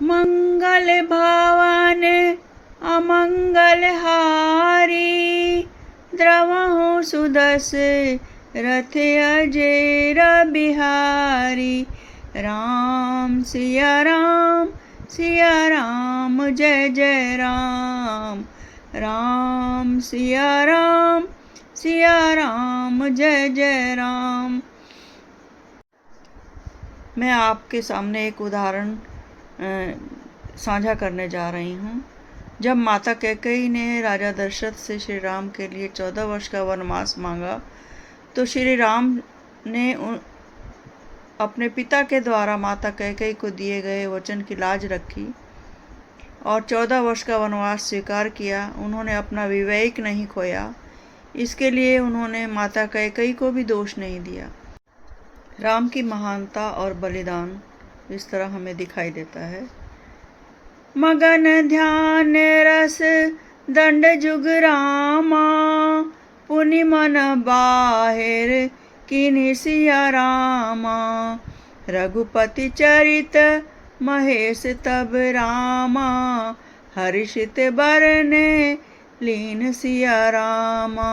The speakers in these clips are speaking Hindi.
मंगल भवन अमंगल हारी, द्रवहु सुदस रथ अजेर बिहारी। राम सिया राम जय जय राम। राम सिया राम जय जय राम। मैं आपके सामने एक उदाहरण साझा करने जा रही हूँ। जब माता कैकेयी ने राजा दशरथ से श्री राम के लिए 14 वर्ष का वनवास मांगा, तो श्री राम ने अपने पिता के द्वारा माता कैकेयी को दिए गए वचन की लाज रखी और 14 वर्ष का वनवास स्वीकार किया। उन्होंने अपना विवेक नहीं खोया, इसके लिए उन्होंने माता कैकेयी को भी दोष नहीं दिया। राम की महानता और बलिदान इस तरह हमें दिखाई देता है। मगन ध्यान रस दंड जुग रामा, पुनि मन बाहिर किन्हि सिया रामा। रघुपति चरित महेश तब रामा, हर्षित बरने लीन सिया रामा।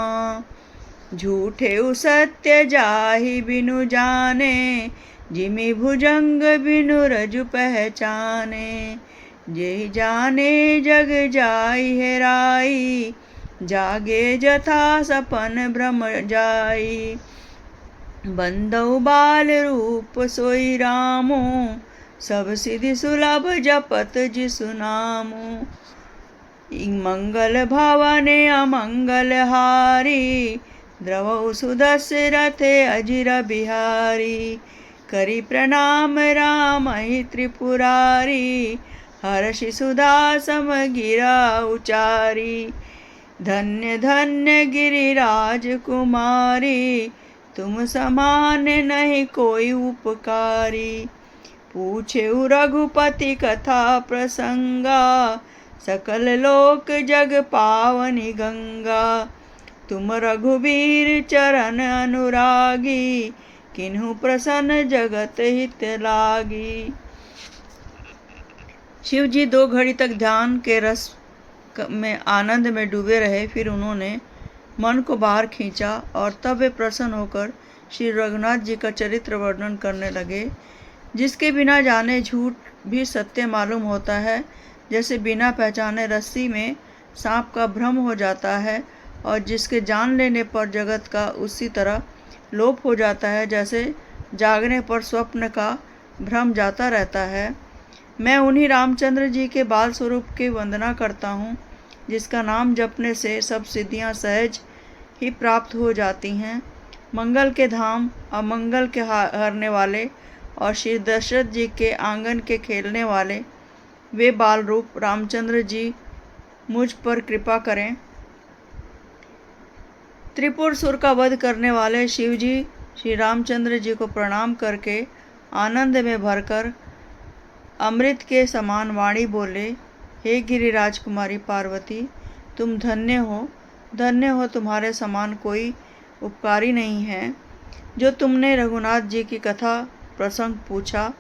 झूठे सत्य जाहि बिनु जाने, जिमि भुजंग बिनु रजु पहचाने। जेहि जाने जग जाई हेराई, जागे जथा सपन भ्रम जाई। बंदौ बाल रूप सोई रामो, सब सिद्धि सुलभ जपत जिसु नामो। मंगल भवन अमंगल हारी, द्रवहु सुदशरथ अजिर बिहारी। करि प्रणाम रामहि त्रिपुरारी, हर्षि सुधा सम गिरा उचारी। धन्य धन्य गिरिराज कुमारी, तुम समान नहीं कोई उपकारी। पूछे रघुपति कथा प्रसंगा, सकल लोक जग पावनी गंगा। तुम रघुवीर चरण अनुरागी, किन्हु प्रसन्न जगत हित लागी। शिव जी 2 घड़ी तक ध्यान के रस में आनंद में डूबे रहे। फिर उन्होंने मन को बाहर खींचा और तब वे प्रसन्न होकर श्री रघुनाथ जी का चरित्र वर्णन करने लगे। जिसके बिना जाने झूठ भी सत्य मालूम होता है, जैसे बिना पहचाने रस्सी में सांप का भ्रम हो जाता है, और जिसके जान लेने पर जगत का उसी तरह लोप हो जाता है, जैसे जागने पर स्वप्न का भ्रम जाता रहता है। मैं उन्हीं रामचंद्र जी के बाल स्वरूप की वंदना करता हूँ, जिसका नाम जपने से सब सिद्धियाँ सहज ही प्राप्त हो जाती हैं। मंगल के धाम, अमंगल के हरने वाले और श्री दशरथ जी के आंगन के खेलने वाले वे बाल रूप रामचंद्र जी मुझ पर कृपा करें। त्रिपुर सुर का वध करने वाले शिव जी श्री रामचंद्र जी को प्रणाम करके आनंद में भरकर अमृत के समान वाणी बोले, हे गिरिराज कुमारी पार्वती, तुम धन्य हो, तुम्हारे समान कोई उपकारी नहीं है। जो तुमने रघुनाथ जी की कथा प्रसंग पूछा,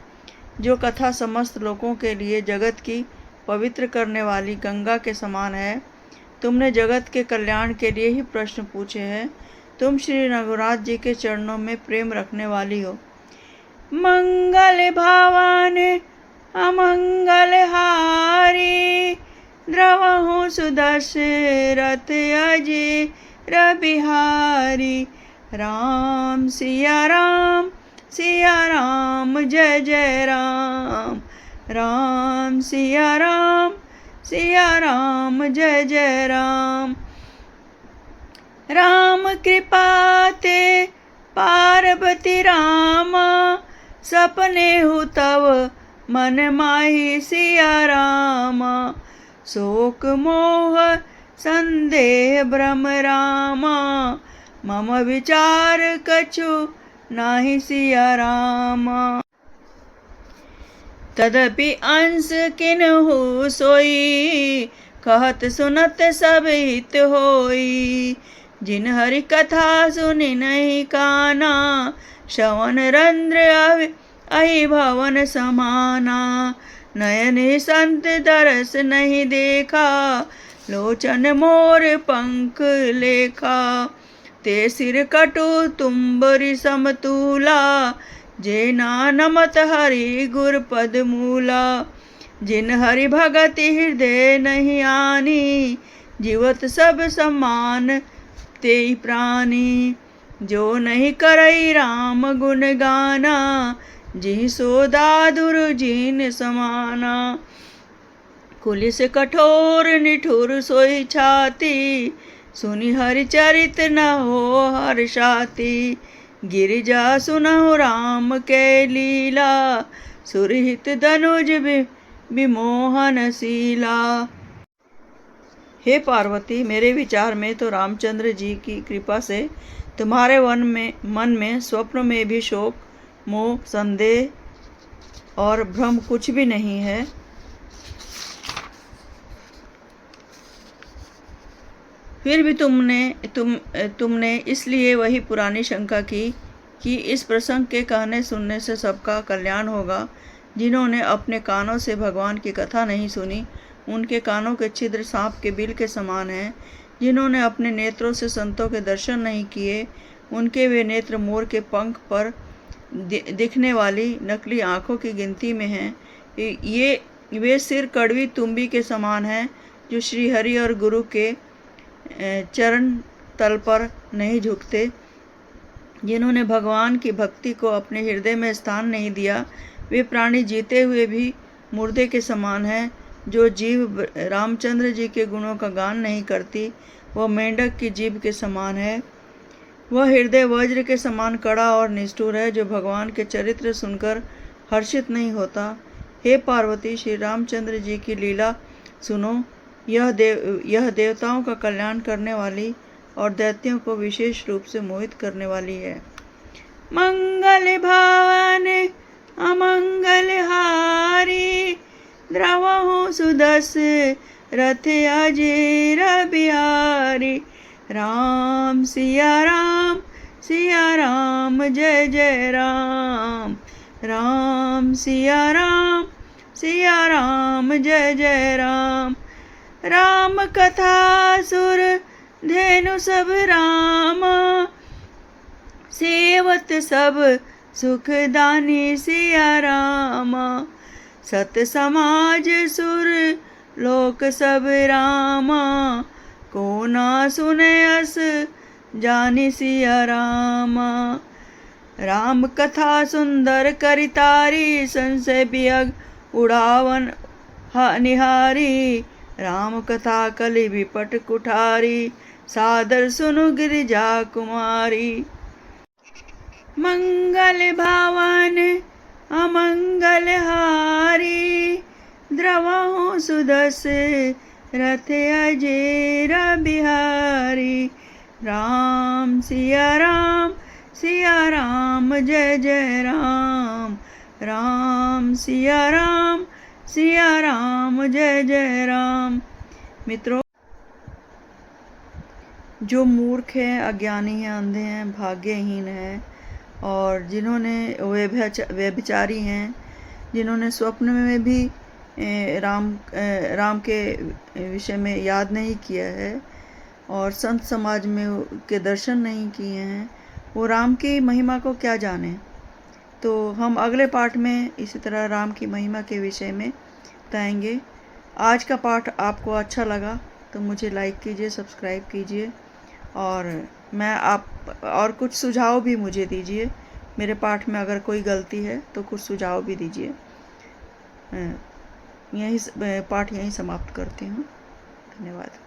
जो कथा समस्त लोगों के लिए जगत की पवित्र करने वाली गंगा के समान है। तुमने जगत के कल्याण के लिए ही प्रश्न पूछे हैं। तुम श्री रघुनाथ जी के चरणों में प्रेम रखने वाली हो। मंगल भवन अमंगल हारी, द्रवहु सुदशरथ अजिर बिहारी। राम सिया राम जय जय राम। राम सिया राम जय जय राम। राम कृपा ते पार्वती रामा, सपने हु तव मन माही सिया रामा। शोक मोह संदेह भ्रम रामा, मम विचार कछु नाही सिया रामा। तदपि अंश किन्हु सोई, कहत सुनत सब हित होई। जिन हरि कथा सुनि नहीं काना, श्रवण रंध्र अहि भवन समाना। नयन संत दरस नहीं देखा, लोचन मोर पंख लेखा। ते सिर कटु तुम्बरी समतूला, जे नानमत हरि गुर पद मूला। जिन हरि भगति हृदय नहीं आनी, जीवत सब समान तेई प्राणी। जो नहीं करई राम गुण गाना, जिहि सो दादुर जिन समाना। कुलिस कठोर निठुर सोई छाती, सुनि हरि चरित न हो हर्षाति। गिरिजा सुनहु राम के लीला, सुरहित धनुज विमोहनशीला। हे पार्वती, मेरे विचार में तो रामचंद्र जी की कृपा से तुम्हारे मन में स्वप्न में भी शोक, मोह, संदेह और भ्रम कुछ भी नहीं है। फिर भी तुमने इसलिए वही पुरानी शंका की कि इस प्रसंग के कहने सुनने से सबका कल्याण होगा। जिन्होंने अपने कानों से भगवान की कथा नहीं सुनी, उनके कानों के छिद्र सांप के बिल के समान हैं। जिन्होंने अपने नेत्रों से संतों के दर्शन नहीं किए, उनके वे नेत्र मोर के पंख पर दिखने वाली नकली आँखों की गिनती में हैं। वे सिर कड़वी तुम्बी के समान हैं, जो श्री हरि और गुरु के चरण तल पर नहीं झुकते। जिन्होंने भगवान की भक्ति को अपने हृदय में स्थान नहीं दिया, वे प्राणी जीते हुए भी मुर्दे के समान हैं। जो जीव रामचंद्र जी के गुणों का गान नहीं करती, वह मेंढक की जीभ के समान है। वह हृदय वज्र के समान कड़ा और निष्ठुर है, जो भगवान के चरित्र सुनकर हर्षित नहीं होता। हे पार्वती, श्री रामचंद्र जी की लीला सुनो। यह देवताओं का कल्याण करने वाली और दैत्यों को विशेष रूप से मोहित करने वाली है। मंगल भावन अमंगल हारी, द्रवहु सुदस रथ अजेर बिहारी। राम सिया राम जय जय राम। राम सिया राम जय जय राम। राम कथा सुर धेनु सब रामा, सेवत सब सुखदानी सिया रामा। सत समाज सुर लोक सब रामा, को ना सुने अस जानी सिया रामा। राम कथा सुंदर करितारी, संशय बियग उड़ावन निहारी। राम कथा कलि विपट कुठारी, सादर सुनु गिरिजा कुमारी। मंगल भावन अमंगल हारी, द्रवहु सुदस रथ अजेर बिहारी। राम सिया राम जय जय राम। राम सिया राम जय जय राम। मित्रों, जो मूर्ख हैं, अज्ञानी हैं, अंधे हैं, भाग्यहीन हैं और जिन्होंने व्यभिचारी हैं, जिन्होंने स्वप्न में भी राम के विषय में याद नहीं किया है और संत समाज में के दर्शन नहीं किए हैं, वो राम की महिमा को क्या जाने। तो हम अगले पाठ में इसी तरह राम की महिमा के विषय में बताएंगे। आज का पाठ आपको अच्छा लगा तो मुझे लाइक कीजिए, सब्सक्राइब कीजिए और और कुछ सुझाव भी मुझे दीजिए। मेरे पाठ में अगर कोई गलती है तो कुछ सुझाव भी दीजिए। पाठ यहीं समाप्त करती हूँ। धन्यवाद।